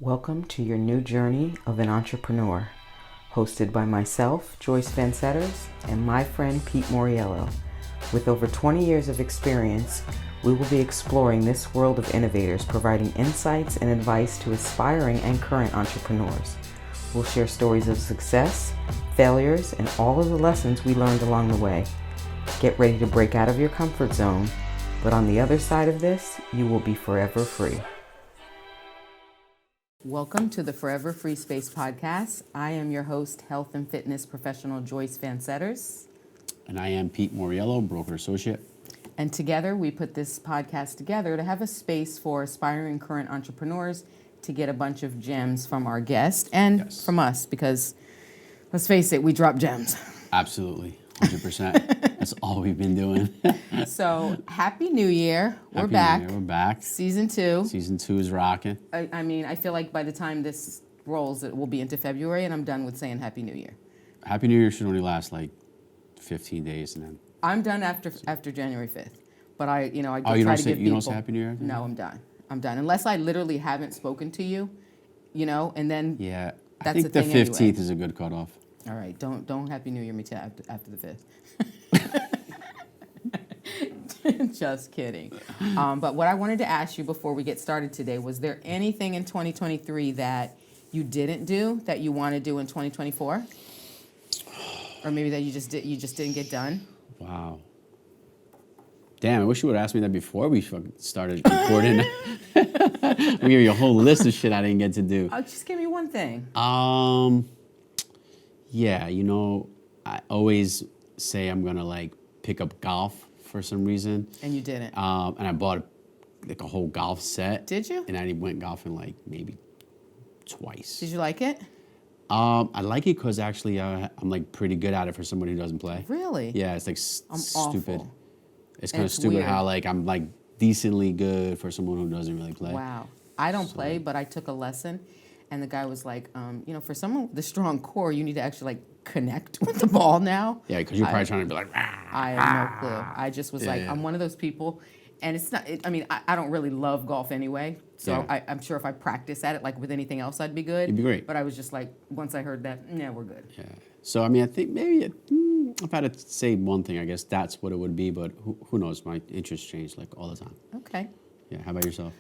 Welcome to your new journey of an entrepreneur, hosted by myself, Joyce Vanseters, and my friend Pete Moriello. With over 20 years of experience, we will be exploring this world of innovators, providing insights and advice to aspiring and current entrepreneurs. We'll share stories of success, failures, and all of the lessons we learned along the way. Get ready to break out of your comfort zone, but on the other side of this, you will be forever free. Welcome to the Forever Free Space podcast. I am your host, health and fitness professional Joyce Vanseters. And I am Pete Moriello, broker associate. And together we put this podcast together to have a space for aspiring current entrepreneurs to get a bunch of gems from our guests and from us, because let's face it, we drop gems. Absolutely, 100%. That's all we've been doing. So, Happy New Year. We're back. New Year. We're back. Season 2. Season 2 is rocking. I feel like by the time this rolls, it will be into February, and I'm done with saying Happy New Year. Happy New Year should only last like 15 days, and then I'm done after January 5th. But I you try don't to say, give you people. don't say Happy New Year? No, I'm done. Unless I literally haven't spoken to you, and then Yeah, that's I think the 15th anyway. is a good cutoff. All right, don't Happy New Year me till after the 5th. Just kidding. But what I wanted to ask you before we get started today, was there anything in 2023 that you didn't do that you want to do in 2024? Or maybe that you just didn't get done? Wow. Damn, I wish you would have asked me that before we fucking started recording. I'll give you a whole list of shit I didn't get to do. Oh, just give me one thing. Yeah, I always say I'm gonna pick up golf for some reason. And you didn't. And I bought a whole golf set. Did you? And I went golfing maybe twice. Did you like it? I like it because actually I'm pretty good at it for someone who doesn't play. Really? Yeah, it's I'm stupid. awful. It's kind of it's stupid weird. how I'm decently good for someone who doesn't really play. Wow. I don't play, but I took a lesson, and the guy was like, for someone with a strong core, you need to actually connect with the ball now. Yeah, because you're probably trying to be like, rah, I have no clue. I just was Yeah. I'm one of those people, and it's not, I don't really love golf anyway, so Yeah. I'm sure if I practice at it, with anything else, I'd be good. You'd be great. But I was just once I heard that, yeah, we're good. Yeah. So, I think maybe if I had to say one thing, I guess that's what it would be, but who knows? My interests change all the time. Okay. Yeah, how about yourself?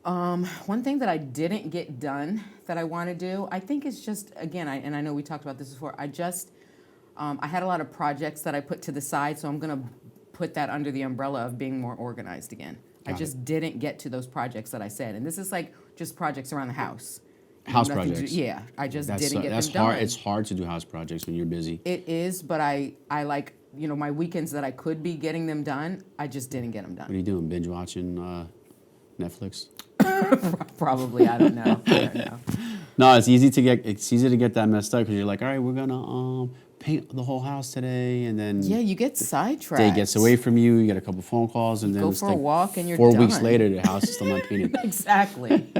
One thing that I didn't get done that I want to do, I think is just, again, and I know we talked about this before, I had a lot of projects that I put to the side, so I'm going to put that under the umbrella of being more organized again. I just didn't get to those projects that I said, and this is just projects around the house. House Nothing to projects. do- yeah, I just didn't get that's them hard. done. It's hard to do house projects when you're busy. It is, but I my weekends that I could be getting them done, I just didn't get them What are done. you doing? Binge watching Netflix? Probably, I don't know. No, it's easy to get that messed up because you're like, all right, we're gonna paint the whole house today, and then Yeah, you get sidetracked. day gets away from you. You get a couple phone calls, and then go it's for a walk and you're 4 weeks done. later, the house is still not painted. Exactly.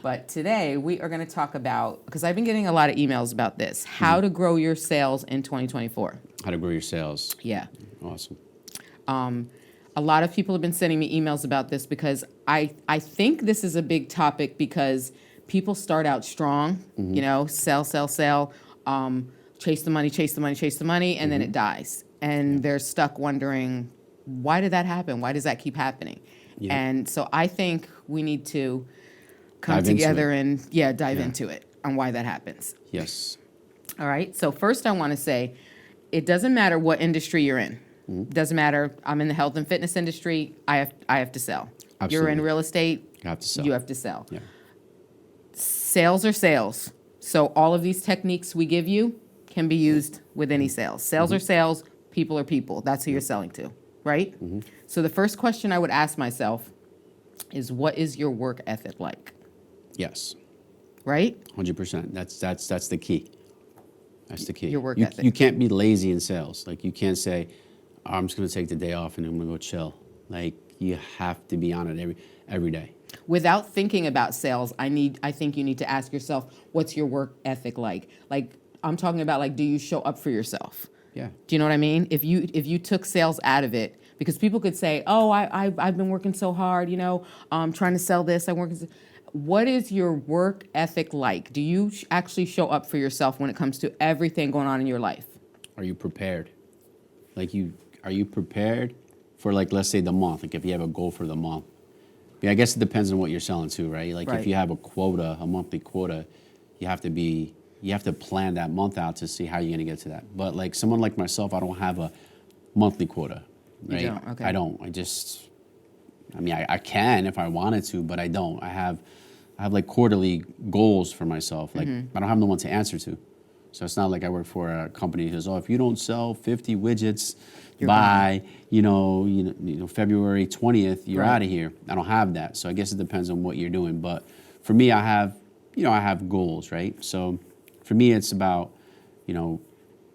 But today we are going to talk about, because I've been getting a lot of emails about this, how to grow your sales in 2024. How to grow your sales. Yeah. Awesome. A lot of people have been sending me emails about this because I think this is a big topic because people start out strong, sell, chase the money, and then it dies. And they're stuck wondering, why did that happen? Why does that keep happening? Yeah. And so I think we need to come Dive into together it. and dive into it on why that happens. Yes. All right. So first I want to say, it doesn't matter what industry you're in. Doesn't matter. I'm in the health and fitness industry. I have to sell. Absolutely. You're in real estate. You have to sell. You have to sell. Yeah. Sales are sales. So all of these techniques we give you can be used with any sales. Sales are sales. People are people. That's who you're selling to, right? So the first question I would ask myself is, what is your work ethic like? Yes. Right? 100%. That's the key. That's the key. Your work you, ethic. You can't be lazy in sales. You can't say, I'm just going to take the day off and I'm going to go chill. You have to be on it every day. Without thinking about sales, I think you need to ask yourself, what's your work ethic like? I'm talking about do you show up for yourself? Yeah. Do you know what I mean? If you took sales out of it, because people could say, oh, I've been working so hard, trying to sell this, what is your work ethic like? Do you actually show up for yourself when it comes to everything going on in your life? Are you prepared? Are you prepared for, like, let's say the month? Like, if you have a goal for the month, I guess it depends on what you're selling too, right? Like, Right. if you have a quota, a monthly quota, you have to plan that month out to see how you're gonna get to that. But like someone like myself, I don't have a monthly quota, right? You don't? Okay. I don't. I can if I wanted to, but I don't. I have like quarterly goals for myself. Like, I don't have no one to answer to. So it's not like I work for a company that says, oh, if you don't sell 50 widgets by, February 20th, you're Right. out of here. I don't have that. So I guess it depends on what you're doing. But for me, I have goals, right? So for me, it's about,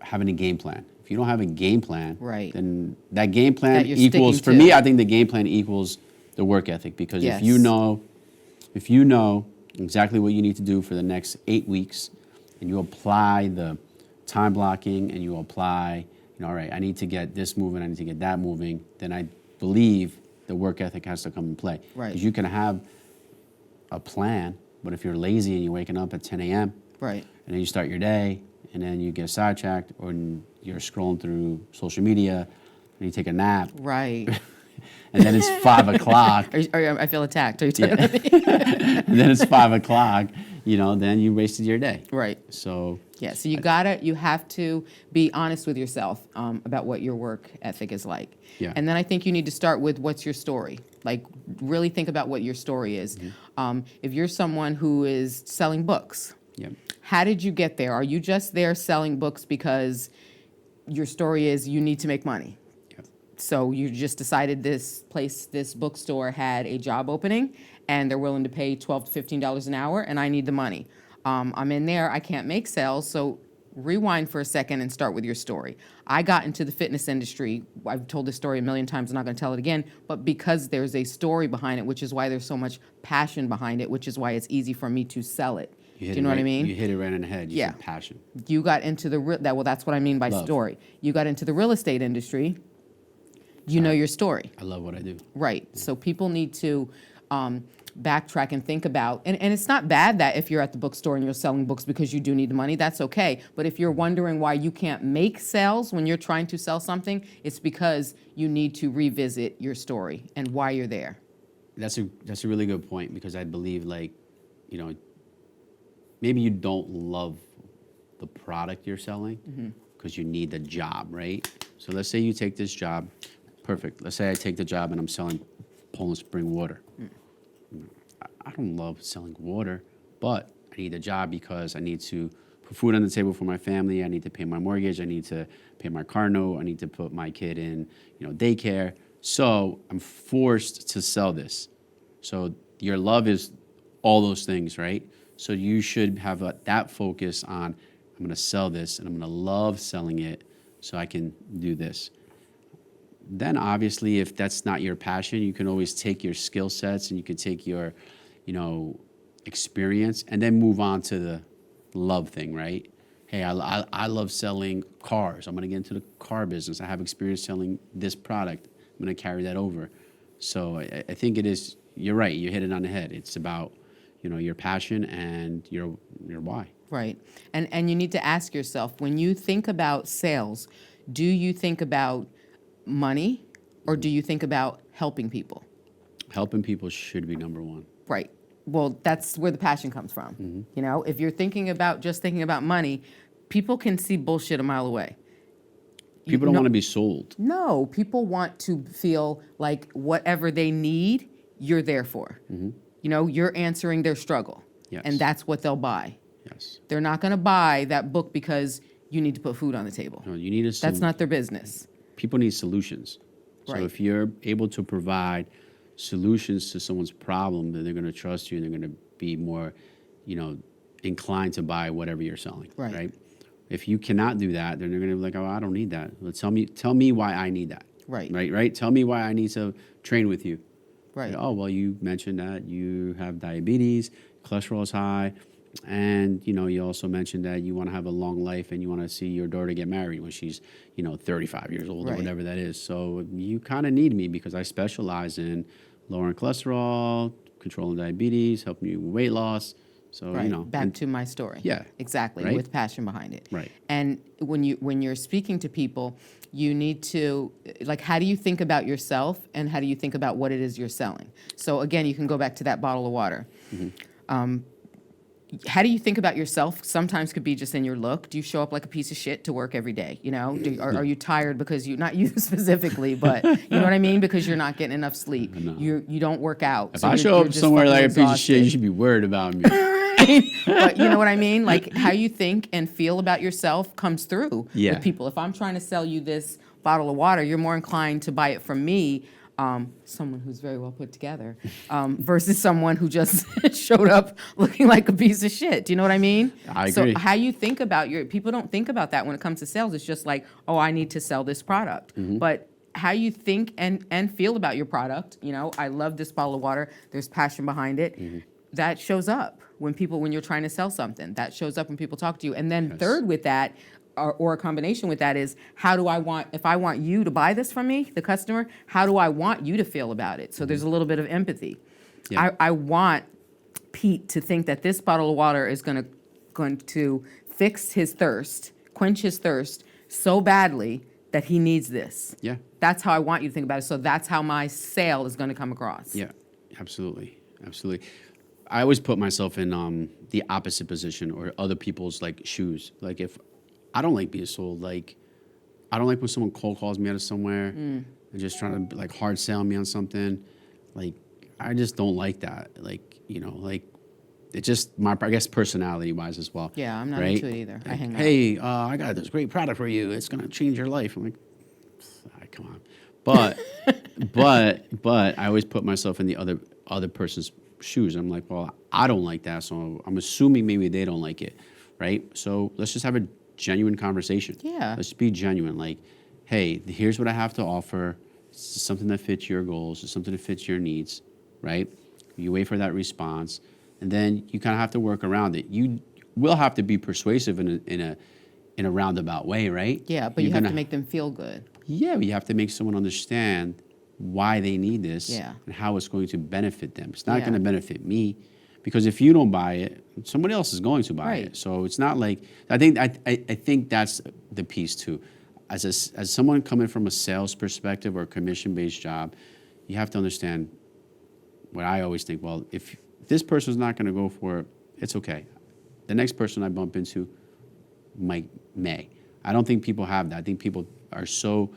having a game plan. If you don't have a game plan, Right. then that game plan That you're equals, for sticking to. me, I think the game plan equals the work ethic. Because Yes. if you know exactly what you need to do for the next 8 weeks, and you apply the time blocking, and you apply, all right, I need to get this moving, I need to get that moving, then I believe the work ethic has to come in play. Right. Because you can have a plan, but if you're lazy and you're waking up at 10 a.m., Right. and then you start your day, and then you get sidetracked, or you're scrolling through social media, and you take a nap, Right. and then it's 5 o'clock, I feel attacked. Are you talking Yeah. to me? and then it's 5 o'clock, then you wasted your day. Right. So Yeah, so you have to be honest with yourself about what your work ethic is like. Yeah. And then I think you need to start with what's your story. Like, really think about what your story is. If you're someone who is selling books, yeah, how did you get there? Are you just there selling books because your story is you need to make money? yeah, So you just decided this bookstore had a job opening and they're willing to pay $12 to $15 an hour and I need the money. I'm in there, I can't make sales, so rewind for a second and start with your story. I got into the fitness industry. I've told this story a million times, I'm not gonna tell it again, but because there's a story behind it, which is why there's so much passion behind it, which is why it's easy for me to sell it. Do you know what I mean? You hit it right in the head. You Yeah. said passion. You got into that's what I mean by Love. story. You got into the real estate industry, you know your story. I love what I do. Right. So people need to backtrack and think about, and it's not bad that if you're at the bookstore and you're selling books because you do need the money, that's okay. But if you're wondering why you can't make sales when you're trying to sell something, it's because you need to revisit your story and why you're there. That's a really good point, because I believe, maybe you don't love the product you're selling because you need the job, right? So let's say you take this job, perfect. Let's say I take the job and I'm selling Poland Spring water. I don't love selling water, but I need a job because I need to put food on the table for my family. I need to pay my mortgage. I need to pay my car note. I need to put my kid in, daycare. So I'm forced to sell this. So your love is all those things, right? So you should have that focus on, I'm going to sell this and I'm going to love selling it so I can do this. Then obviously, if that's not your passion, you can always take your skill sets and you can take your, experience and then move on to the love thing, right? Hey, I love selling cars. I'm going to get into the car business. I have experience selling this product. I'm going to carry that over. So I think it is, you're right. You hit it on the head. It's about, your passion and your why. Right. And you need to ask yourself, when you think about sales, do you think about money or do you think about helping people? Helping people should be number one. Right. Well, that's where the passion comes from. If you're thinking about money, people can see bullshit a mile away. People don't want to be sold. No, people want to feel like whatever they need, you're there for. You're answering their struggle. Yes. And that's what they'll buy. Yes. They're not going to buy that book because you need to put food on the table. No, you need That's not their business. People need solutions. So Right. if you're able to provide solutions to someone's problem, then they're going to trust you and they're going to be more, inclined to buy whatever you're selling. Right. If you cannot do that, then they're going to be like, oh, I don't need that. Well, tell me why I need that. Right. Right. Tell me why I need to train with you. Right. Oh, well, you mentioned that you have diabetes, cholesterol is high, and you also mentioned that you want to have a long life and you want to see your daughter get married when she's 35 years old or Right. whatever that is. So you kind of need me because I specialize in lowering cholesterol, controlling diabetes, helping you with weight loss. So, Right. you know. Back to my story. Yeah. Exactly. Right? With passion behind it. Right. And when you're speaking to people, you need to, like, how do you think about yourself and how do you think about what it is you're selling? So again, you can go back to that bottle of water. How do you think about yourself? Sometimes could be just in your look. Do you show up like a piece of shit to work every day? You know, are you tired because you, not you specifically, but you know what I mean? Because you're not getting enough sleep. You don't work out. If so I you're- show you're up just somewhere fucking like a piece of shit, exhausted. you should be worried about me. But you know what I mean? Like how you think and feel about yourself comes through Yeah. with people. If I'm trying to sell you this bottle of water, you're more inclined to buy it from me, someone who's very well put together, versus someone who just showed up looking like a piece of shit. Do you know what I mean? I agree. So how you think about people don't think about that when it comes to sales. It's just like, oh, I need to sell this product. But how you think and feel about your product, you know, I love this bottle of water. There's passion behind it. That shows up when you're trying to sell something. That shows up when people talk to you. And then third with that, or a combination with that is, if I want you to buy this from me, the customer, how do I want you to feel about it? So there's a little bit of empathy. Yeah. I want Pete to think that this bottle of water is going to fix his thirst, quench his thirst so badly that he needs this. Yeah. That's how I want you to think about it. So that's how my sale is going to come across. Yeah, absolutely. Absolutely. I always put myself in the opposite position or other people's like shoes. Like if I don't like being sold, like I don't like when someone cold calls me out of somewhere and just trying to like hard sell me on something. Like I just don't like that. Like, you know, like it's just I guess personality wise as well. Yeah, I'm not right? into it either. I Like, hang out. hey, I got this great product for you. It's gonna change your life. I'm like, come on. But but I always put myself in the other person's shoes. I'm like, well, I don't like that, so I'm assuming maybe they don't like it, right? So let's just have a genuine conversation. Yeah. Let's be genuine. Like, hey, here's what I have to offer. It's something that fits your goals. It's something that fits your needs, right? You wait for that response, and then you kind of have to work around it. You will have to be persuasive in a roundabout way, right? Yeah, but you have to make them feel good. Yeah, but you have to make someone understand why they need this Yeah. and how it's going to benefit them. It's not Yeah. going to benefit me because if you don't buy it, somebody else is going to buy Right. it. So it's not like I think that's the piece too. As someone coming from a sales perspective or a commission-based job, you have to understand what I always think. Well, if this person's not going to go for it, it's okay. The next person I bump into may. I don't think people have that. I think people are so,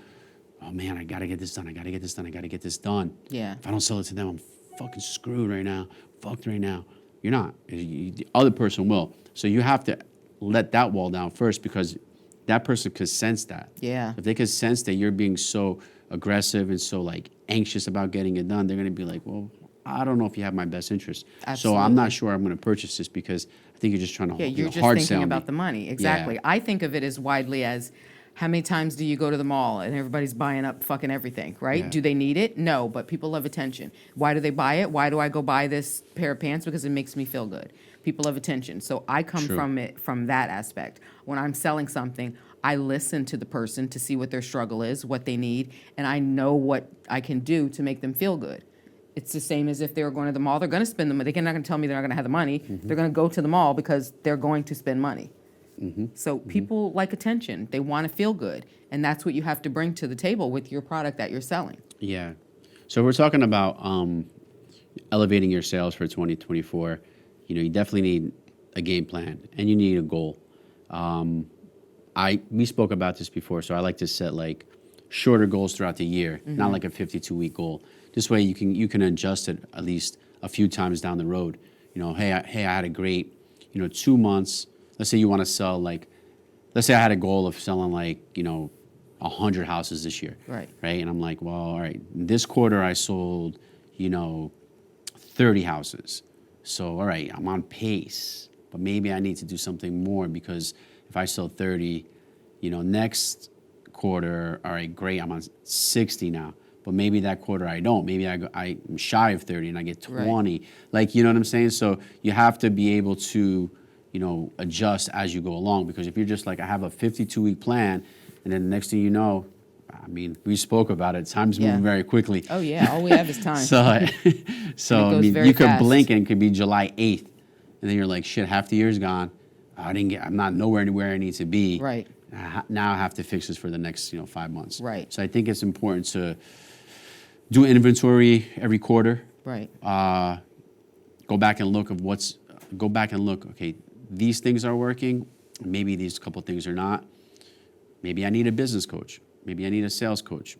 oh man, I gotta get this done. I gotta get this done. Yeah. If I don't sell it to them, I'm fucking screwed right now. Fucked right now. You're not. The other person will. So you have to let that wall down first because that person could sense that. Yeah. If they could sense that you're being so aggressive and so like anxious about getting it done, they're gonna be like, well, I don't know if you have my best interest. So I'm not sure I'm gonna purchase this because I think you're just trying to Yeah, you're just hard thinking sell about me. the money. Exactly. Yeah. I think of it as widely as how many times do you go to the mall and everybody's buying up fucking everything, right? Yeah. Do they need it? No, but people love attention. Why do they buy it? Why do I go buy this pair of pants? Because it makes me feel good. People love attention. So I come True. from it from that aspect. When I'm selling something, I listen to the person to see what their struggle is, what they need, and I know what I can do to make them feel good. It's the same as if they were going to the mall. They're going to spend the money. They're not going to tell me they're not going to have the money. They're going to go to the mall because they're going to spend money. So people like attention. They want to feel good. And that's what you have to bring to the table with your product that you're selling. Yeah. So we're talking about elevating your sales for 2024. You know, you definitely need a game plan and you need a goal. We spoke about this before, so I like to set like shorter goals throughout the year, not like a 52-week goal. This way you can adjust it at least a few times down the road. You know, hey, I had a great, 2 months. Let's say you want to sell let's say I had a goal of selling 100 houses this year. Right. Right. And I'm like, well, all right, this quarter I sold, 30 houses. So, all right, I'm on pace, but maybe I need to do something more because if I sell 30, next quarter, all right, great, I'm on 60 now. But maybe that quarter I don't. Maybe I'm shy of 30 and I get 20. Right. Like, you know what I'm saying? So you have to be able to, adjust as you go along because if you're just like, I have a 52-week plan and then the next thing you know, I mean, we spoke about it. Time's Yeah. moving very quickly. Oh yeah, all we have is time. So, I goes mean, very you could fast. blink and it could be July 8th, and then you're like, shit, half the year's gone. I'm not nowhere near where I need to be. Right. Now I have to fix this for the next 5 months. Right. So I think it's important to do inventory every quarter. Right. Go back and look. Okay, these things are working. Maybe these couple things are not. Maybe I need a business coach. Maybe I need a sales coach.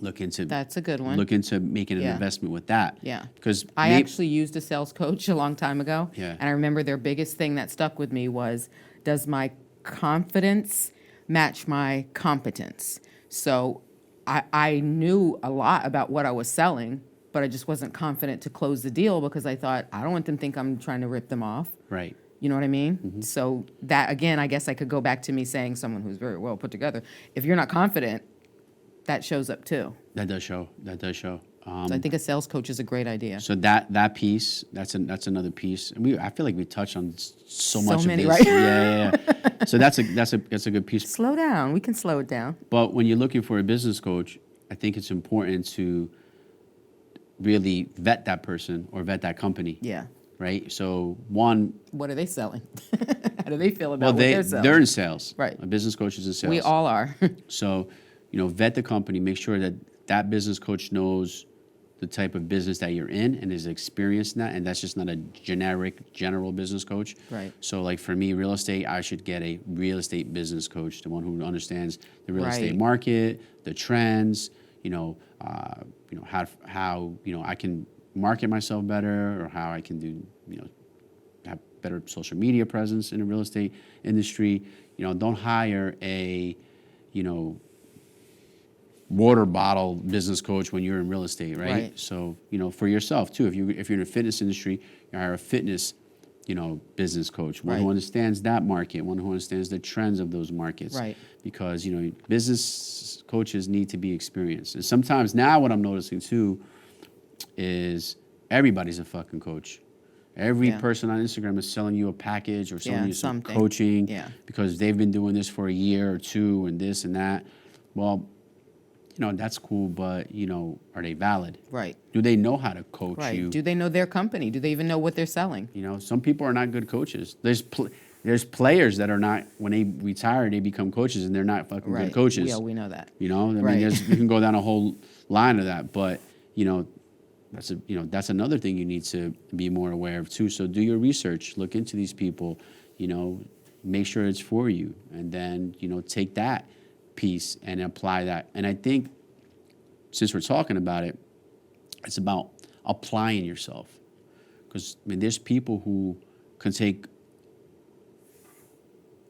That's a good one. Look into making an Yeah. investment with that. Yeah. Because I actually used a sales coach a long time ago. Yeah. And I remember their biggest thing that stuck with me was, does my confidence match my competence? So I knew a lot about what I was selling, but I just wasn't confident to close the deal because I thought, I don't want them to think I'm trying to rip them off. Right. You know what I mean? So that, again, I guess I could go back to me saying someone who's very well put together. If you're not confident, that shows up too. That does show. So I think a sales coach is a great idea. So that piece, that's another piece. And I feel like we touched on so much many, of this. right? Yeah. So that's a good piece. Slow down. We can slow it down. But when you're looking for a business coach, I think it's important to really vet that person or vet that company. Yeah. Right. So one. What are they selling? How do they feel about Well, what they're selling? they're in sales. Right. A business coach is in sales. We all are. So, vet the company. Make sure that business coach knows the type of business that you're in and is experienced in that. And that's just not a general business coach. Right. So, like for me, real estate, I should get a real estate business coach, the one who understands the real estate Right. market, the trends. How I can market myself better, or how I can do have better social media presence in the real estate industry. Don't hire a water bottle business coach when you're in real estate, right? Right. So, for yourself too, if you're in the fitness industry, you hire a fitness, business coach, one who Right. understands that market, one who understands the trends of those markets. Right. Because, business coaches need to be experienced. And sometimes now what I'm noticing too is everybody's a fucking coach. Every Yeah. person on Instagram is selling you a package or selling Yeah, you some something. coaching Yeah. because they've been doing this for a year or two and this and that. Well, that's cool, but, are they valid? Right. Do they know how to coach Right. you? Do they know their company? Do they even know what they're selling? Some people are not good coaches. There's players that are not, when they retire, they become coaches and they're not fucking Right. good coaches. Yeah, we know that. Right. You can go down a whole line of that, but, that's another thing you need to be more aware of too. So do your research, look into these people, make sure it's for you, and then, take that piece and apply that. And I think since we're talking about it, it's about applying yourself. Because, there's people who can take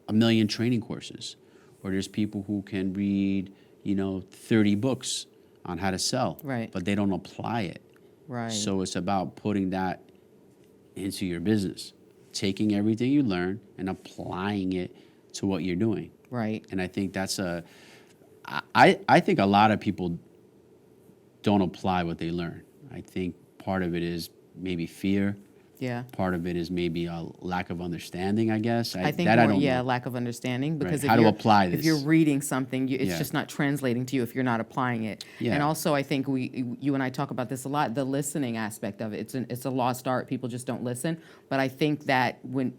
1 million training courses, or there's people who can read, 30 books on how to sell, Right. but they don't apply it. Right. So it's about putting that into your business, taking everything you learn and applying it to what you're doing. Right. And I think I think a lot of people don't apply what they learn. I think part of it is maybe fear. Yeah. Part of it is maybe a lack of understanding, I guess. I think I more, don't know. lack of understanding, because How to apply if this. you're reading something, it's Yeah. just not translating to you if you're not applying it. Yeah. And also, I think you and I talk about this a lot, the listening aspect of it. It's a lost art. People just don't listen. But I think that when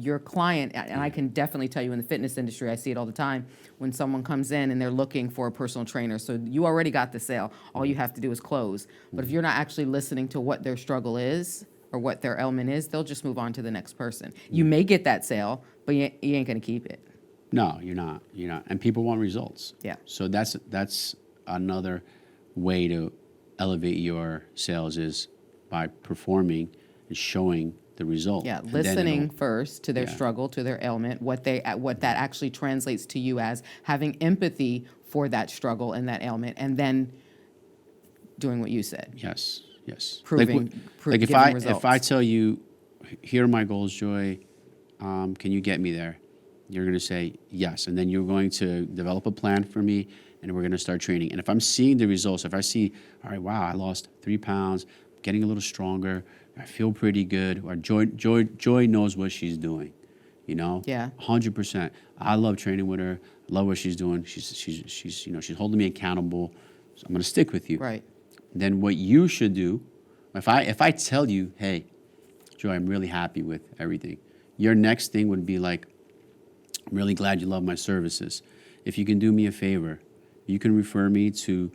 your client, and I can definitely tell you in the fitness industry, I see it all the time, when someone comes in and they're looking for a personal trainer. So you already got the sale. All you have to do is close. But if you're not actually listening to what their struggle is, or what their ailment is, they'll just move on to the next person. You may get that sale, but you ain't gonna keep it. No, you're not. You're not. And people want results. Yeah. So that's another way to elevate your sales, is by performing and showing the result. Yeah, And then listening it'll- first to their Yeah. struggle, to their ailment, what that actually translates to you as, having empathy for that struggle and that ailment, and then doing what you said. Yes. Yes. Proving- like if giving I results. tell you, here are my goals, Joy, can you get me there? You're going to say yes, and then you're going to develop a plan for me, and we're going to start training. And if I'm seeing the results, if I see, all right, wow, I lost 3 pounds, getting a little stronger, I feel pretty good, or Joy knows what she's doing, You know, Yeah. 100%. I love training with her. Love what she's doing. She's she's holding me accountable. So I'm gonna stick with you. Right. Then what you should do, if I tell you, hey, Joy, I'm really happy with everything. Your next thing would be like, I'm really glad you love my services. If you can do me a favor, you can refer me to,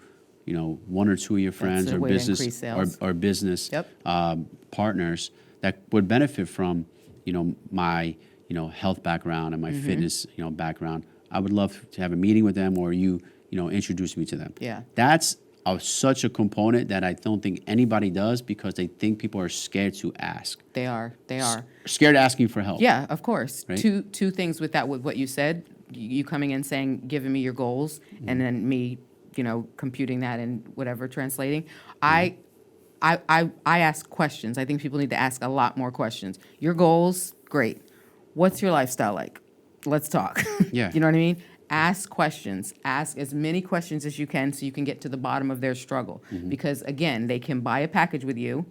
one or two of your friends a or way to business increase sales. or business Yep. partners that would benefit from, my, health background and my Mm-hmm. fitness, background. I would love to have a meeting with them, or you, introduce me to them. Yeah. That's such a component that I don't think anybody does because they think people are scared to ask. They are. Scared asking for help. Yeah, of course. Right? Two things with that, with what you said. You coming in saying, giving me your goals, and then me, computing that and whatever, translating. I ask questions. I think people need to ask a lot more questions. Your goals, great. What's your lifestyle like? Let's talk. Yeah. You know what I mean? Ask questions. Ask as many questions as you can so you can get to the bottom of their struggle. Because again, they can buy a package with you,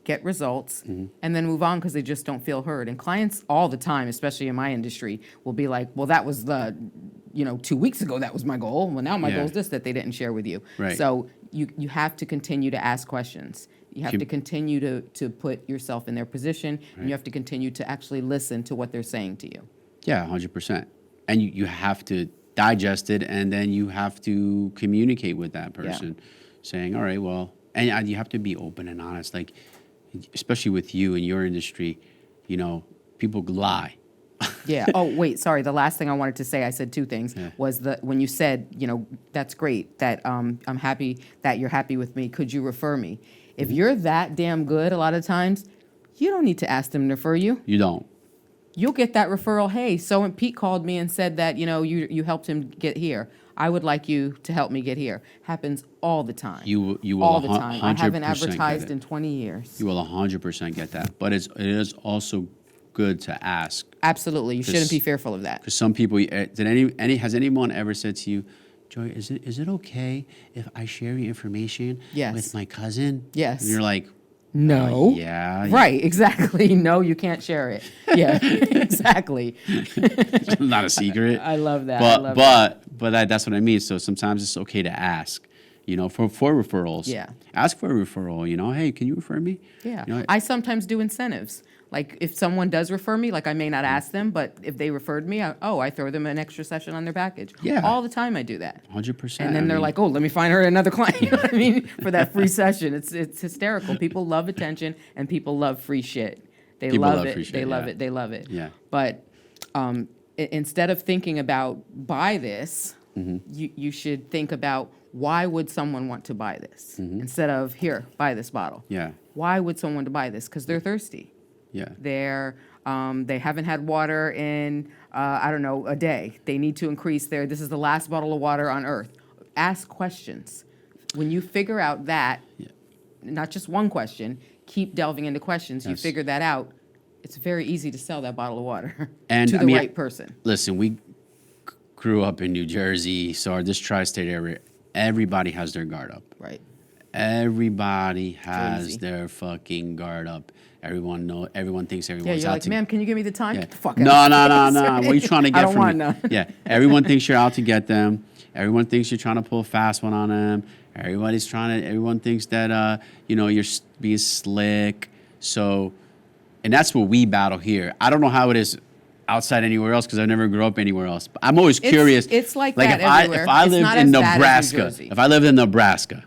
get results, and then move on because they just don't feel heard. And clients all the time, especially in my industry, will be like, well, that was 2 weeks ago, that was my goal. Well, now my goal is this that they didn't share with you. Right. So you have to continue to ask questions. You have to continue to put yourself in their position, and you have to continue to actually listen to what they're saying to you. Yeah, 100%. And you have to digest it, and then you have to communicate with that person, saying, all right, well, and you have to be open and honest. Like, especially with you in your industry, people lie. Yeah. Oh, wait, sorry. The last thing I wanted to say, I said two things, was when you said, that's great, that I'm happy that you're happy with me. Could you refer me? If you're that damn good, a lot of times, you don't need to ask them to refer you. You don't. You'll get that referral. Hey, so and Pete called me and said that, you helped him get here. I would like you to help me get here. Happens all the time. You will all the time. I haven't 100% get advertised it. in 20 years. You will 100% get that. But it is also good to ask. Absolutely. You shouldn't be fearful of that. Because some people, has anyone ever said to you, Joy, is it okay if I share your information Yes. with my cousin? Yes. And you're like, No. yeah. Right, exactly. No, you can't share it. Yeah, exactly. Not a secret. I love that. But that's what I mean. So sometimes it's okay to ask, for referrals. Yeah. Ask for a referral, hey, can you refer me? Yeah. I sometimes do incentives. Like if someone does refer me, like I may not ask them, but if they referred me, I throw them an extra session on their package. Yeah. All the time I do that. 100%. And then they're like, oh, let me find her another client. You know what I mean? For that free session. It's hysterical. People love attention and people love free shit. People love it. free shit, They love yeah. it. They love it. Yeah. But instead of thinking about buy this, you should think about why would someone want to buy this instead of here, buy this bottle. Yeah. Why would someone to buy this? Because they're thirsty. Yeah. They haven't had water in, a day. They need to increase this is the last bottle of water on earth. Ask questions. When you figure out that, not just one question, keep delving into questions. You Yes. figure that out, it's very easy to sell that bottle of water And to the right person. Listen, we grew up in New Jersey, so this tri-state area, everybody has their guard up. Right. Everybody has Crazy. their fucking guard up. Everyone thinks Yeah, everyone's you're out like, to ma'am, can you give me the time? Yeah. Get the fuck No. out. What are you trying to get I don't from want me? none. Yeah. Everyone thinks you're out to get them. Everyone thinks you're trying to pull a fast one on them. Everyone thinks that you're being slick. So, and that's what we battle here. I don't know how it is outside anywhere else because I never grew up anywhere else. But I'm always curious. It's like that everywhere. If I It's lived not in as bad as New Nebraska, Jersey. if I lived in Nebraska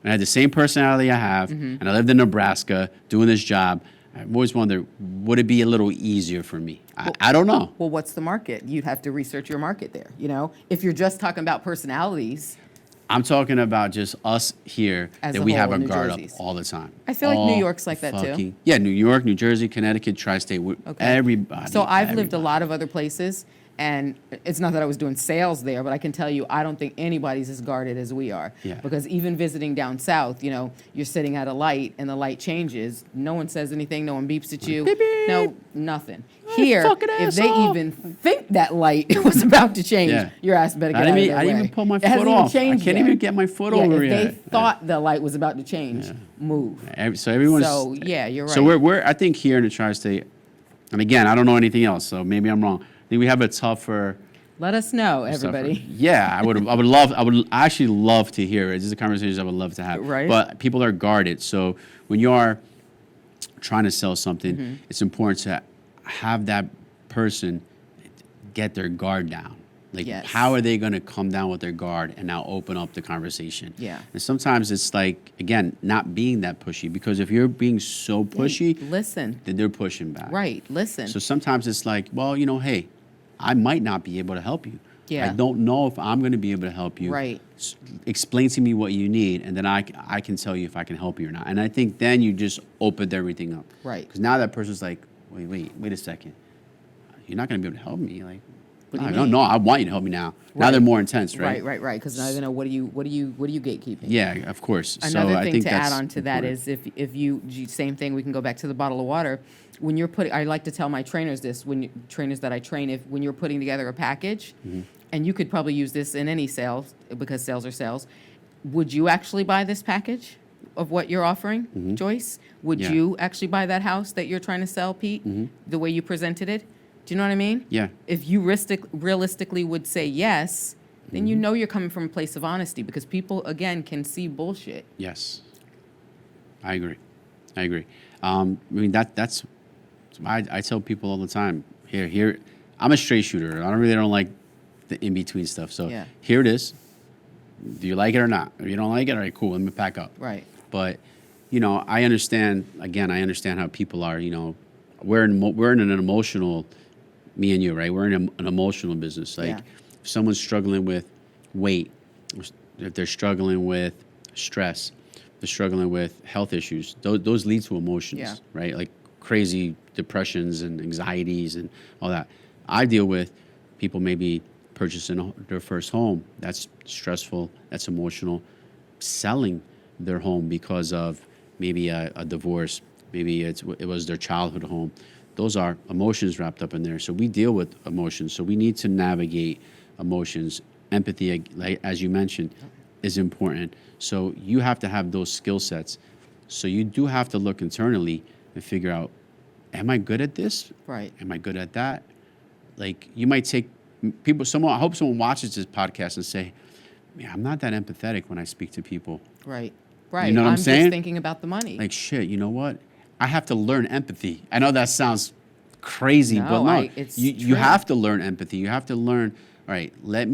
and I had the same personality I have, and I lived in Nebraska doing this job, I've always wondered, would it be a little easier for me? I don't know. Well, what's the market? You'd have to research your market there. If you're just talking about personalities. I'm talking about just us here As that a we have whole, our New guard Jersey's. up all the time. I feel like New York's like that too. Yeah, New York, New Jersey, Connecticut, tri-state, everybody. So I've lived a lot of other places, and it's not that I was doing sales there, but I can tell you I don't think anybody's as guarded as we are. Yeah. Because even visiting down south, you're sitting at a light and the light changes. No one says anything. No one beeps at you. Beep, beep. No, nothing. Here, fucking if they asshole. even think that light was about to change, Yeah. your ass better get I out of didn't their way. even pull my It hasn't foot even off. I changed can't yet. even get my foot Yeah, over if yet. they thought the light was about to change, move. So everyone's. So, yeah, you're right. So we're I think here in the tri-state, And again, I don't know anything else, so maybe I'm wrong. I think we have a tougher. Let us know, everybody. Tougher. Yeah, I would actually love to hear it. This is a conversation I would love to have. Right. But people are guarded, so when you are trying to sell something, it's important to have that person get their guard down. Like, Yes. how are they going to come down with their guard and now open up the conversation? Yeah. And sometimes it's like, again, not being that pushy, because if you're being so pushy, Listen. then they're pushing back. Right. Listen. So sometimes it's like, well, hey, I might not be able to help you. Yeah. I don't know if I'm going to be able to help you. Right. Explain to me what you need, and then I can tell you if I can help you or not. And I think then you just opened everything up. Right. Because now that person's like, wait a second. You're not going to be able to help me. Like, What do you no, mean? no, I want you to help me now. Now Right. they're more intense, right? Right. Because now they know what are you gatekeeping. Yeah, of course. Another so I thing think to that's add on to that important. is if you same thing, we can go back to the bottle of water. When you're putting, I like to tell my trainers this, trainers that I train, when you're putting together a package, and you could probably use this in any sales, because sales are sales, would you actually buy this package of what you're offering, Joyce? Would Yeah. you actually buy that house that you're trying to sell, Pete, the way you presented it? Do you know what I mean? Yeah. If you realistically would say yes, then you know you're coming from a place of honesty, because people, again, can see bullshit. Yes, I agree. I mean, that's I tell people all the time. Here, I'm a straight shooter. I don't like the in between stuff. So Yeah. here it is. Do you like it or not? If you don't like it, all right, cool. Let me pack up. Right. But I understand. Again, I understand how people are. We're in an emotional. Me and you, right? We're in an emotional business. Like, Yeah. if someone's struggling with weight, if they're struggling with stress, they're struggling with health issues, those lead to emotions, Yeah. right? Like crazy depressions and anxieties and all that. I deal with people maybe purchasing their first home. That's stressful, that's emotional. Selling their home because of maybe a divorce, maybe it was their childhood home. Those are emotions wrapped up in there. So we deal with emotions. So we need to navigate emotions. Empathy, like, as you mentioned, is important. So you have to have those skill sets. So you do have to look internally and figure out, am I good at this? Right. Am I good at that? Like, you might take people, I hope someone watches this podcast and say, man, I'm not that empathetic when I speak to people. Right. You know what I'm saying? just thinking about the money. Like, shit, you know what? I have to learn empathy. I know that sounds crazy, No, but no, it's you true. have to learn empathy. You have to learn, all right, let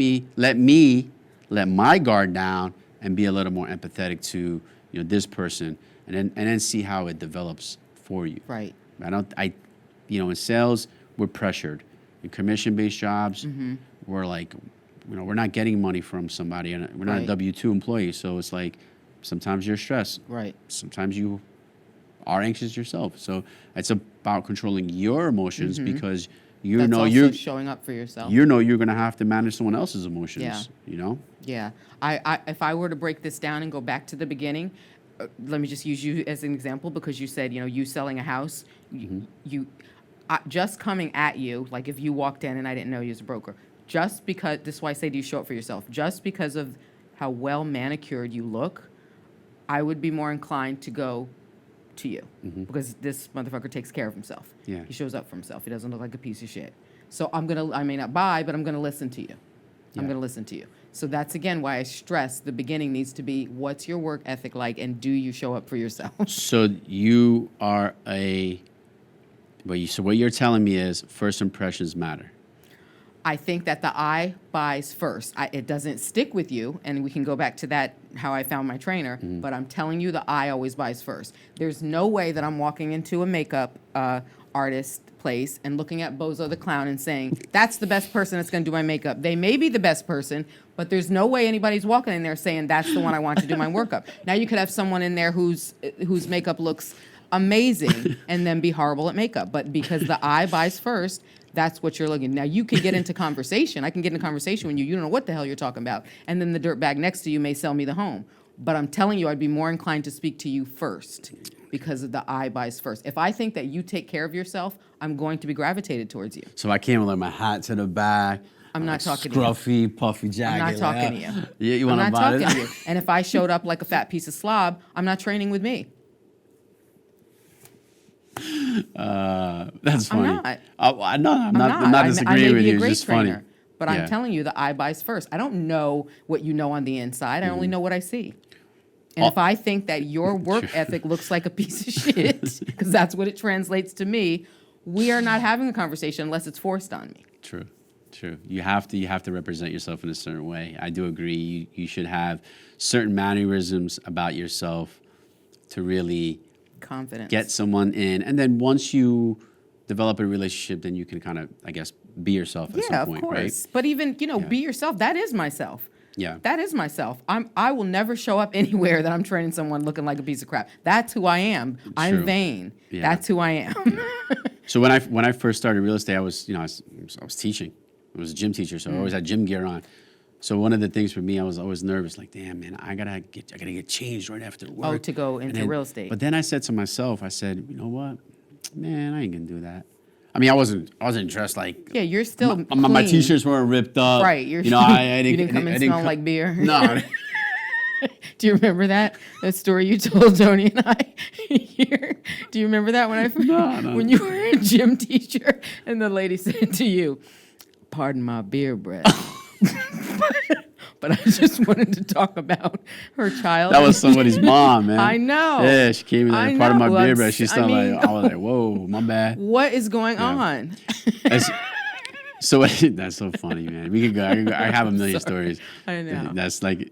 my guard down and be a little more empathetic to, this person, and then see how it develops for you. Right. In sales, we're pressured. In commission-based jobs, Mm-hmm. we're like, we're not getting money from somebody, and we're not a Right. W-2 employee, so it's like, sometimes you're stressed. Right. Sometimes you are anxious yourself. So it's about controlling your emotions, because That's also you're showing up for yourself. you're going to have to manage someone else's emotions. Yeah. Yeah. If I were to break this down and go back to the beginning, let me just use you as an example, because you said, you selling a house, just coming at you, like if you walked in and I didn't know you as a broker, just because, this is why I say, do you show up for yourself? Just because of how well manicured you look, I would be more inclined to go to you, because this motherfucker takes care of himself. Yeah. He shows up for himself. He doesn't look like a piece of shit. So I may not buy, but I'm going to listen to you. I'm Yeah. going to listen to you. So that's, again, why I stress the beginning needs to be, what's your work ethic like, and do you show up for yourself? So you are so what you're telling me is first impressions matter. I think that the eye buys first. It doesn't stick with you, and we can go back to that, how I found my trainer, but I'm telling you, the eye always buys first. There's no way that I'm walking into a makeup artist place and looking at Bozo the Clown and saying, that's the best person that's going to do my makeup. They may be the best person, but there's no way anybody's walking in there saying, that's the one I want to do my workup. Now, you could have someone in there whose makeup looks amazing and then be horrible at makeup, but because the eye buys first, that's what you're looking. Now, you can get into conversation. I can get into conversation when you don't know what the hell you're talking about. And then the dirtbag next to you may sell me the home. But I'm telling you, I'd be more inclined to speak to you first because of the eye buys first. If I think that you take care of yourself, I'm going to be gravitated towards you. So I came with like my hat to the back. I'm not talking to you. Scruffy, puffy jacket. I'm not talking to you. Yeah, you I'm want to not buy talking it? to you. And if I showed up like a fat piece of slob, I'm not training with me. That's funny. I'm not. I'm not disagreeing with you. It's just funny. But Yeah. I'm telling you, the eye buys first. I don't know what you know on the inside. I only know what I see. And if I think that your work ethic looks like a piece of shit, because that's what it translates to me, we are not having a conversation unless it's forced on me. True. You have to represent yourself in a certain way. I do agree. You should have certain mannerisms about yourself to really Confidence. get someone in, and then once you develop a relationship, then you can kind of, I guess, be yourself at some point, of course. right? But even, be yourself. That is myself. Yeah. That is myself. I will never show up anywhere that I'm training someone looking like a piece of crap. That's who I am. I'm True. vain. Yeah. That's who I am. So when I first started real estate, I was teaching. I was a gym teacher, so I always had gym gear on. So one of the things for me, I was always nervous, like, damn, man, I gotta get changed right after work. To go into real estate. But then I said to myself, I said, you know what, man, I ain't gonna do that. I mean, I wasn't dressed like. Yeah, you're still my clean. t-shirts weren't ripped up. Right. I didn't. You didn't come in smelling like beer. No. Do you remember that story you told Tony and I here? Do you remember that when you were a gym teacher and the lady said to you, "Pardon my beer breath." But I just wanted to talk about her child. That was somebody's mom, man. I know. Yeah, she came in there, part of my beer breath. She started I was like, whoa, my bad. What is going on? So that's so funny, man. We could go. I have a million stories. I know. That's like,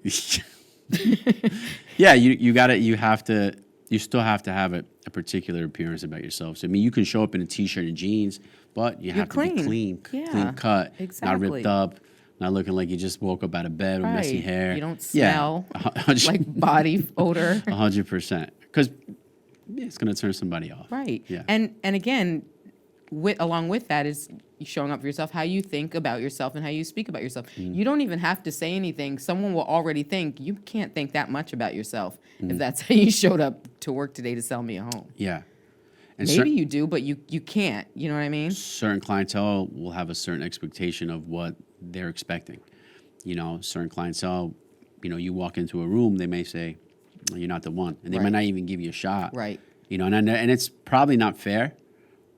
yeah. You still have to have a particular appearance about yourself. So I mean, you can show up in a t-shirt and jeans, but you have to be clean, clean cut, not ripped up, not looking like you just woke up out of bed with messy hair. You don't smell like body odor. 100%, because it's gonna turn somebody off. Right. Yeah. And again, along with that is showing up for yourself, how you think about yourself and how you speak about yourself. You don't even have to say anything. Someone will already think, you can't think that much about yourself if that's how you showed up to work today to sell me a home. Yeah. And Maybe you do, but you can't. You know what I mean? certain clientele will have a certain expectation of what they're expecting. Certain clientele, you walk into a room, they may say, you're not the one. And they might not even give you a shot. Right. And it's probably not fair,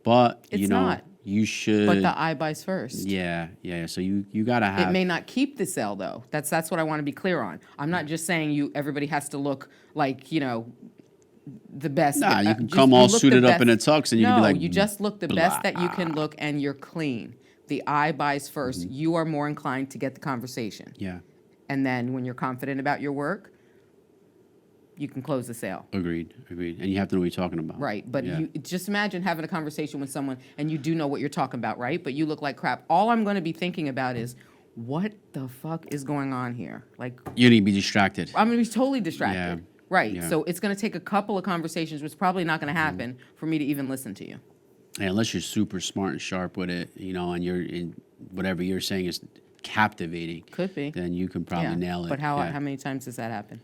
but, It's not. You should. But the eye buys first. Yeah. So you got to have. It may not keep the sale though. That's what I want to be clear on. I'm not just saying everybody has to look like, the best. Nah, you can come all suited up in a tux and you can be like. No, you just look the best that you can look and you're clean. The eye buys first. You are more inclined to get the conversation. Yeah. And then when you're confident about your work, you can close the sale. Agreed. And you have to know what you're talking about. Right. But you just imagine having a conversation with someone and you do know what you're talking about, right? But you look like crap. All I'm going to be thinking about is, what the fuck is going on here? Like, You need to be distracted. I'm going to be totally distracted. Yeah. Right. Yeah. So it's going to take a couple of conversations, which is probably not going to happen for me to even listen to you. Yeah, unless you're super smart and sharp with it, and you're in whatever you're saying is captivating. Could be. Then you can probably nail it. But how many times does that happen?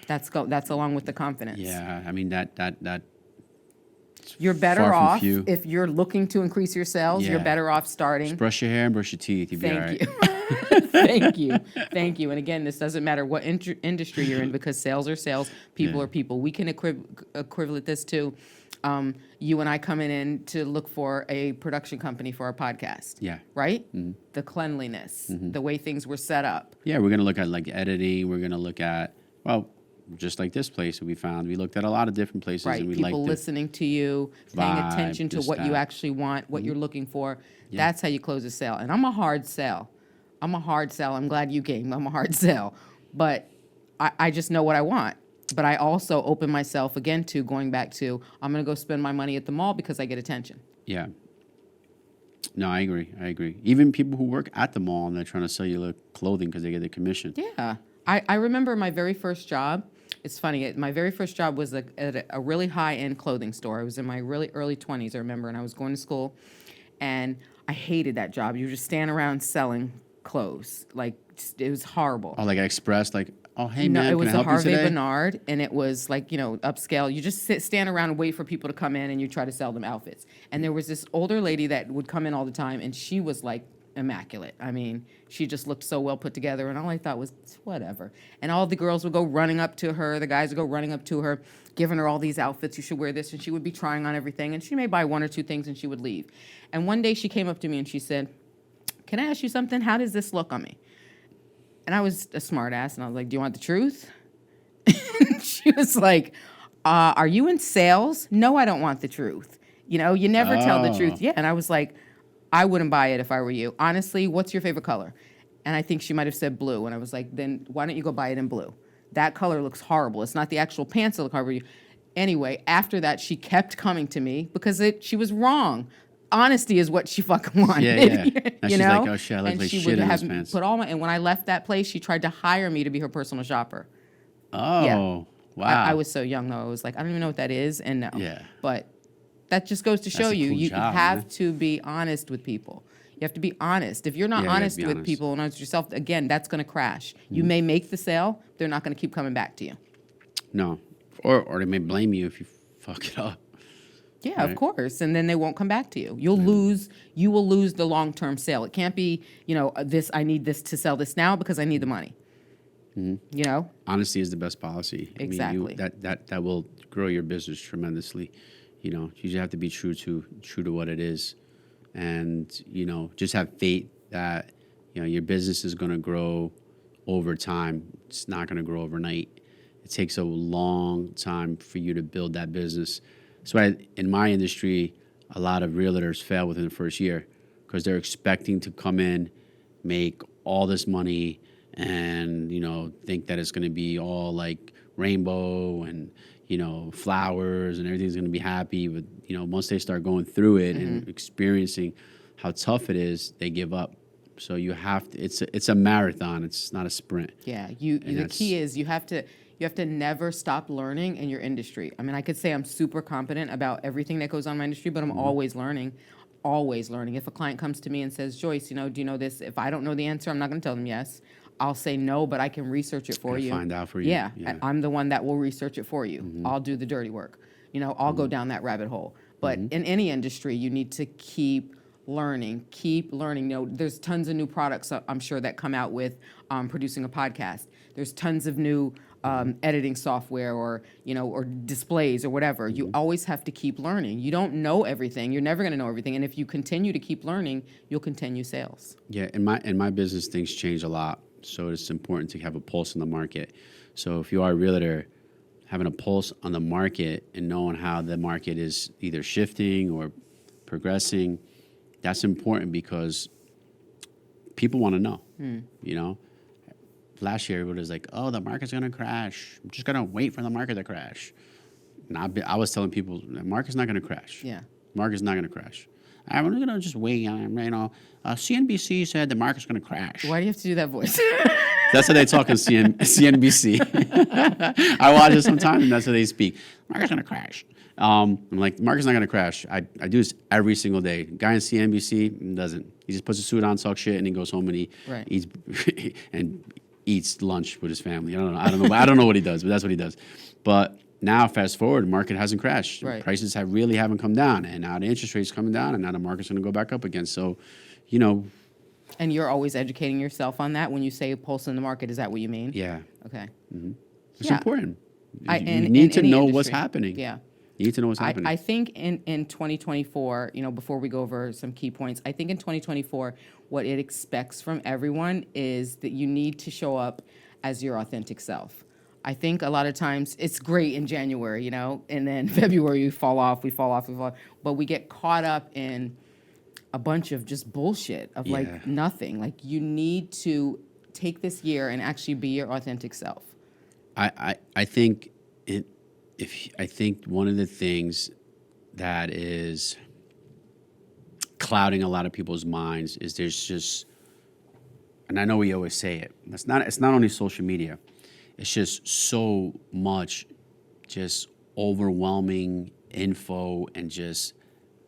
That's along with the confidence. Yeah, I mean that. You're better far from off few. if you're looking to increase your sales. You're Yeah. better off starting. Just brush your hair and brush your teeth. You'll be all right. Thank you. Thank you. And again, this doesn't matter what industry you're in because sales are sales, people are people. We can equivalent this to you and I coming in to look for a production company for our podcast. Yeah. Right? The cleanliness, the way things were set up. Yeah, we're gonna look at like editing. We're gonna look at just like this place that we found. We looked at a lot of different places Right. and we People liked it. listening to you, paying Vibe, attention to this, what you that. actually want, what you're looking for. That's how you close a sale. And I'm a hard sell. I'm glad you came. I'm a hard sell. But I just know what I want. But I also open myself again to going back to, I'm going to go spend my money at the mall because I get attention. Yeah. No, I agree. Even people who work at the mall and they're trying to sell you clothing because they get their commission. Yeah. I remember my very first job. It's funny. My very first job was at a really high-end clothing store. I was in my really early 20s, I remember, and I was going to school. And I hated that job. You were just standing around selling clothes. Like, it was horrible. Oh, like at Express, like, oh, hey, No, man, it was can I a help you Harvey today? Bernard, and it was like, upscale. You just stand around and wait for people to come in, and you try to sell them outfits. And there was this older lady that would come in all the time, and she was like immaculate. I mean, she just looked so well put together, and all I thought was, whatever. And all the girls would go running up to her, the guys would go running up to her, giving her all these outfits, you should wear this, and she would be trying on everything, and she may buy one or two things, and she would leave. And one day she came up to me and she said, can I ask you something? How does this look on me? And I was a smart ass, and I was like, do you want the truth? She was like, are you in sales? No, I don't want the truth. You know, you never tell the truth. Yeah, and I was like, I wouldn't buy it if I were you. Honestly, what's your favorite color? And I think she might have said blue. And I was like, then why don't you go buy it in blue? That color looks horrible. It's not the actual pants that look horrible. Anyway, after that, she kept coming to me because she was wrong. Honesty is what she fucking wanted. Yeah. Now you she's know? like, oh shit, I look and like she shit would in have those pants. put and when I left that place, she tried to hire me to be her personal shopper. Oh, Yeah. wow. I was so young though. I was like, I don't even know what that is, and no. Yeah. But that just goes to show That's a you, cool you job, have man. to be honest with people. You have to be honest. If you're not Yeah, you have to honest be with honest. people and honest with yourself, again, that's going to crash. You may make the sale, they're not going to keep coming back to you. No. Or they may blame you if you fuck it up. Yeah, of Right. course. And then they won't come back to you. You will lose the long-term sale. It can't be, I need this to sell this now because I need the money. You know? Honesty is the best policy. Exactly. I mean, that will grow your business tremendously. You know, you just have to be true to what it is, and just have faith that your business is going to grow over time. It's not going to grow overnight. It takes a long time for you to build that business. So in my industry, a lot of realtors fail within the first year because they're expecting to come in, make all this money, and think that it's going to be all like rainbow and flowers and everything's going to be happy. But once they start going through it and experiencing how tough it is, they give up. So you have to. It's a marathon. It's not a sprint. Yeah, the key is you have to never stop learning in your industry. I mean, I could say I'm super competent about everything that goes on in my industry, but I'm always learning. Always learning. If a client comes to me and says, Joyce, do you know this? If I don't know the answer, I'm not going to tell them yes. I'll say no, but I can research it for you. Find out for you. Yeah, I'm the one that will research it for you. I'll do the dirty work. I'll go down that rabbit hole. But in any industry, you need to keep learning. There's tons of new products, I'm sure, that come out with producing a podcast. There's tons of new editing software or displays or whatever. You always have to keep learning. You don't know everything. You're never going to know everything. And if you continue to keep learning, you'll continue sales. Yeah, in my business, things change a lot. So it's important to have a pulse on the market. So if you are a realtor, having a pulse on the market and knowing how the market is either shifting or progressing, that's important because people want to know. Last year, everybody was like, oh, the market's going to crash. I'm just going to wait for the market to crash. And I was telling people, the market's not going to crash. Yeah. Market's not going to crash. I'm going to just wait. CNBC said the market's going to crash. Why do you have to do that voice? That's how they talk on CNBC. I watch it sometimes, and that's how they speak. Market's going to crash. I'm like, the market's not going to crash. I do this every single day. Guy on CNBC doesn't. He just puts a suit on, talks shit, and he goes home and he eats and eats lunch with his family. I don't know what he does, but that's what he does. But now, fast forward, the market hasn't crashed. Right. Prices haven't come down, and now the interest rate's coming down, and now the market's going to go back up again. So, And you're always educating yourself on that when you say pulse in the market. Is that what you mean? yeah, Okay. it's Yeah. important. You In need to any know what's industry. happening. Yeah. You need to know what's happening. I think in 2024, before we go over some key points, I think in 2024, what it expects from everyone is that you need to show up as your authentic self. I think a lot of times it's great in January, and then February we fall off, but we get caught up in a bunch of just bullshit of like nothing. Like you need to take this year and actually be your authentic self. I think I think one of the things that is clouding a lot of people's minds is there's just, and I know we always say it, it's not only social media, it's just so much just overwhelming info and just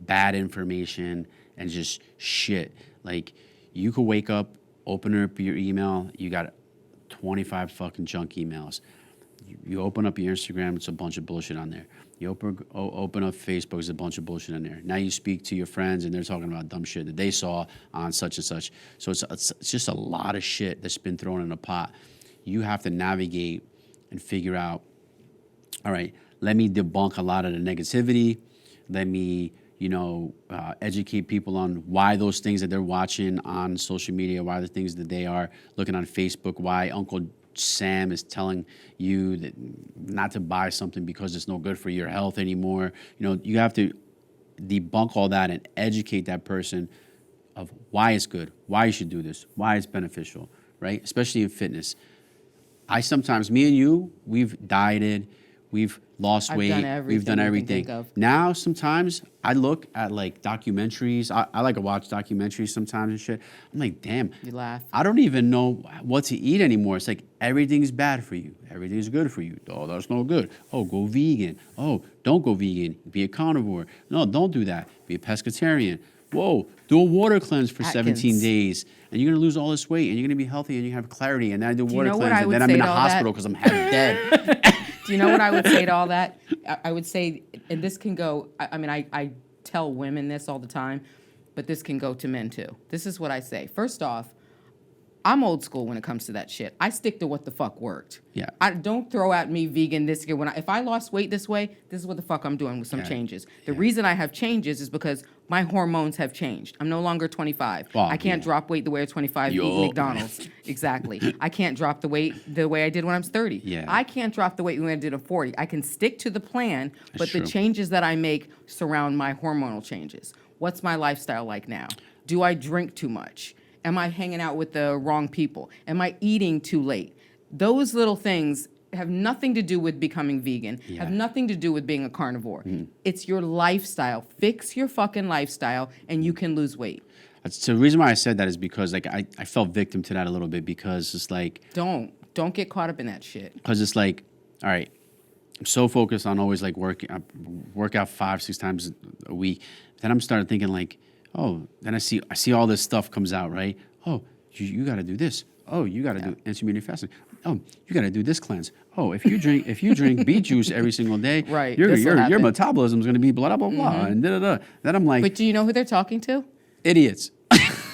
bad information and just shit. Like you could wake up, open up your email, you got 25 fucking junk emails. You open up your Instagram, it's a bunch of bullshit on there. You open up Facebook, there's a bunch of bullshit on there. Now you speak to your friends, and they're talking about dumb shit that they saw on such and such. So it's just a lot of shit that's been thrown in a pot. You have to navigate and figure out, all right, let me debunk a lot of the negativity. Let me, educate people on why those things that they're watching on social media, why the things that they are looking on Facebook, why Uncle Sam is telling you that not to buy something because it's no good for your health anymore. You have to debunk all that and educate that person of why it's good, why you should do this, why it's beneficial, right? Especially in fitness. Me and you, we've dieted, we've lost weight, we've done everything. Now, sometimes I look at like documentaries. I like to watch documentaries sometimes and shit. I'm like, damn. You laugh. I don't even know what to eat anymore. It's like everything's bad for you. Everything's good for you. Oh, that's no good. Oh, go vegan. Oh, don't go vegan. Be a carnivore. No, don't do that. Be a pescatarian. Whoa, do a water cleanse for 17 days. And you're going to lose all this weight. And you're going to be healthy. And you have clarity. And then I do water cleanse. And then I'm in the hospital because I'm half dead. Do you know what I would say to all that? I would say, and this can go, I tell women this all the time, but this can go to men too. This is what I say. First off, I'm old school when it comes to that shit. I stick to what the fuck worked. Yeah. I don't throw at me vegan this year. If I lost weight this way, this is what the fuck I'm doing with some changes. The reason I have changes is because my hormones have changed. I'm no longer 25. I can't drop weight the way I was 25 eating McDonald's. Exactly. I can't drop the weight the way I did when I was 30. Yeah. I can't drop the weight when I did at 40. I can stick to the plan, but the changes that I make surround my hormonal changes. What's my lifestyle like now? Do I drink too much? Am I hanging out with the wrong people? Am I eating too late? Those little things have nothing to do with becoming vegan, have nothing to do with being a carnivore. It's your lifestyle. Fix your fucking lifestyle, and you can lose weight. So the reason why I said that is because like I fell victim to that a little bit because it's like... Don't get caught up in that shit. Because it's like, all right, I'm so focused on always like work out 5-6 times a week. Then I'm starting thinking like, oh, then I see all this stuff comes out, right? Oh, you got to do this. Oh, you got to do intermittent fasting. Oh, you got to do this cleanse. Oh, if you drink beet juice every single day, right, your metabolism is going to be blah blah blah and da da da. Then I'm like, but do you know who they're talking to? Idiots.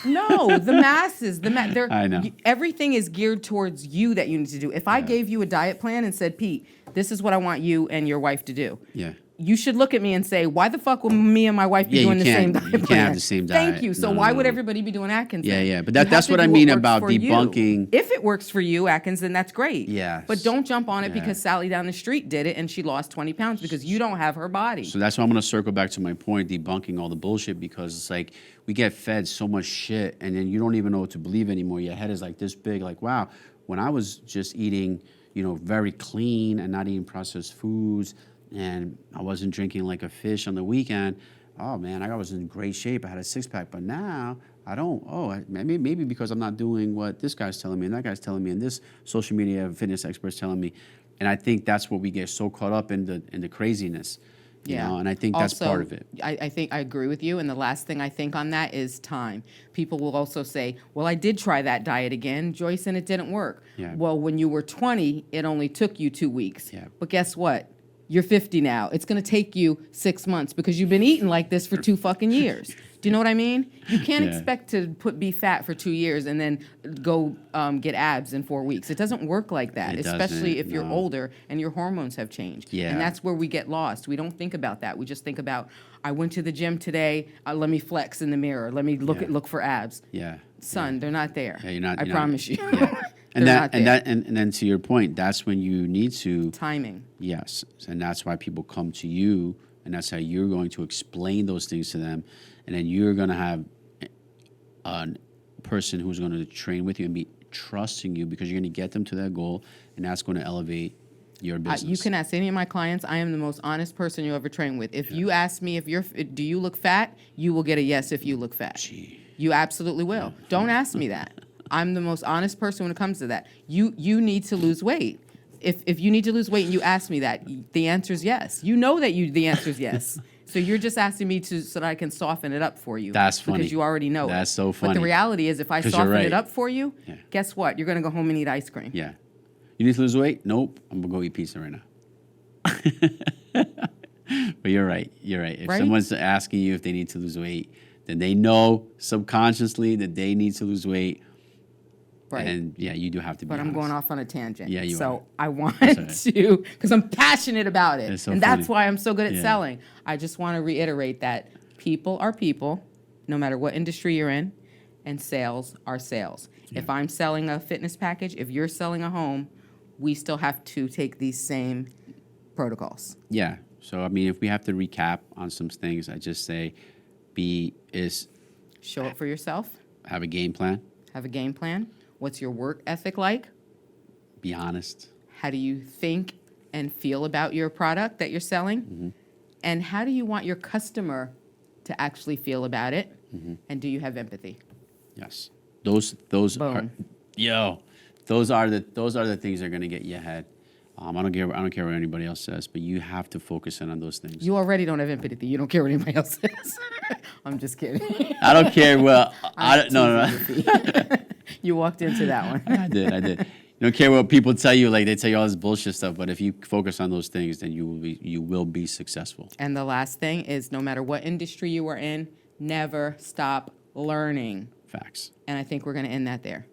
No, the masses. I know. Everything is geared towards you that you need to do. If I gave you a diet plan and said, Pete, this is what I want you and your wife to do. Yeah. You should look at me and say, why the fuck will me and my wife be doing the same diet plan? You can't have the same diet. Thank you. So why would everybody be doing Atkins? Yeah. But that's what I mean about debunking. If it works for you, Atkins, then that's great. Yeah. But don't jump on it because Sally down the street did it and she lost 20 pounds because you don't have her body. So that's why I'm going to circle back to my point, debunking all the bullshit, because it's like we get fed so much shit and then you don't even know what to believe anymore. Your head is like this big, like, wow, when I was just eating, very clean and not eating processed foods, and I wasn't drinking like a fish on the weekend, oh man, I was in great shape. I had a six-pack, but now I don't. Oh, maybe because I'm not doing what this guy's telling me and that guy's telling me and this social media fitness expert's telling me. And I think that's what we get so caught up in the craziness. You know, and I think that's part of it. I think I agree with you. And the last thing I think on that is time. People will also say, well, I did try that diet again, Joyce, and it didn't work. Yeah. Well, when you were 20, it only took you 2 weeks. Yeah. But guess what? You're 50 now. It's going to take you 6 months because you've been eating like this for 2 fucking years. Do you know what I mean? You can't expect to be fat for 2 years and then go get abs in 4 weeks. It doesn't work like that, especially if you're older and your hormones have changed. Yeah. And that's where we get lost. We don't think about that. We just think about, I went to the gym today. Let me flex in the mirror. Let me look for abs. Yeah. Son, they're not there. Yeah, you're not. I promise you. Yeah. And then to your point, that's when you need to timing. Yes, and that's why people come to you, and that's how you're going to explain those things to them, and then you're going to have a person who's going to train with you and be trusting you because you're going to get them to that goal, and that's going to elevate your business. You can ask any of my clients. I am the most honest person you ever train with. If you ask me do you look fat, you will get a yes if you look fat. Gee. You absolutely will. Don't ask me that. I'm the most honest person when it comes to that. You need to lose weight. If you need to lose weight and you ask me that, the answer is yes. You know that the answer is yes. So you're just asking me so that I can soften it up for you. That's funny. Because you already know That's it. so funny. But the reality is if I soften it up for you, guess what? You're going to go home and eat ice cream. Yeah. You need to lose weight? Nope. I'm gonna go eat pizza right now. But you're right. You're right. If Right? someone's asking you if they need to lose weight, then they know subconsciously that they need to lose weight. Right. And yeah, you do have to be But I'm honest. going off on a tangent. Yeah, you so are. I want That's all right. to, because I'm passionate about it. It's so and that's funny. why I'm so good at Yeah. selling. I just want to reiterate that people are people, no matter what industry you're in, and sales are sales. If I'm selling a fitness package, if you're selling a home, we still have to take these same protocols. Yeah. So I mean, if we have to recap on some things, I just say, Show up for yourself, have a game plan, have a game plan. What's your work ethic like? be honest. How do you think and feel about your product that you're selling? Mm-hmm. And how do you want your customer to actually feel about it? Mm-hmm. And do you have empathy? Yes. Those are Boom. those are the things that are gonna get you ahead. I don't care what anybody else says, but you have to focus in on those things. You already don't have empathy. You don't care what anybody else says. I'm just kidding. I don't care. Well, no. You walked into that one. I did. You don't care what people tell you. Like they tell you all this bullshit stuff, but if you focus on those things, then you will be successful. And the last thing is, no matter what industry you are in, never stop learning. Facts. And I think we're going to end that there.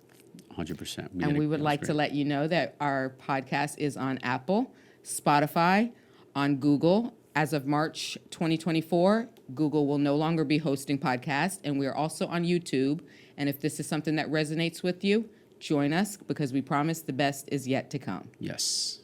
100%. And we would like to let you know that our podcast is on Apple, Spotify, on Google. As of March 2024, Google will no longer be hosting podcasts, and we are also on YouTube. And if this is something that resonates with you, join us, because we promise the best is yet to come. Yes.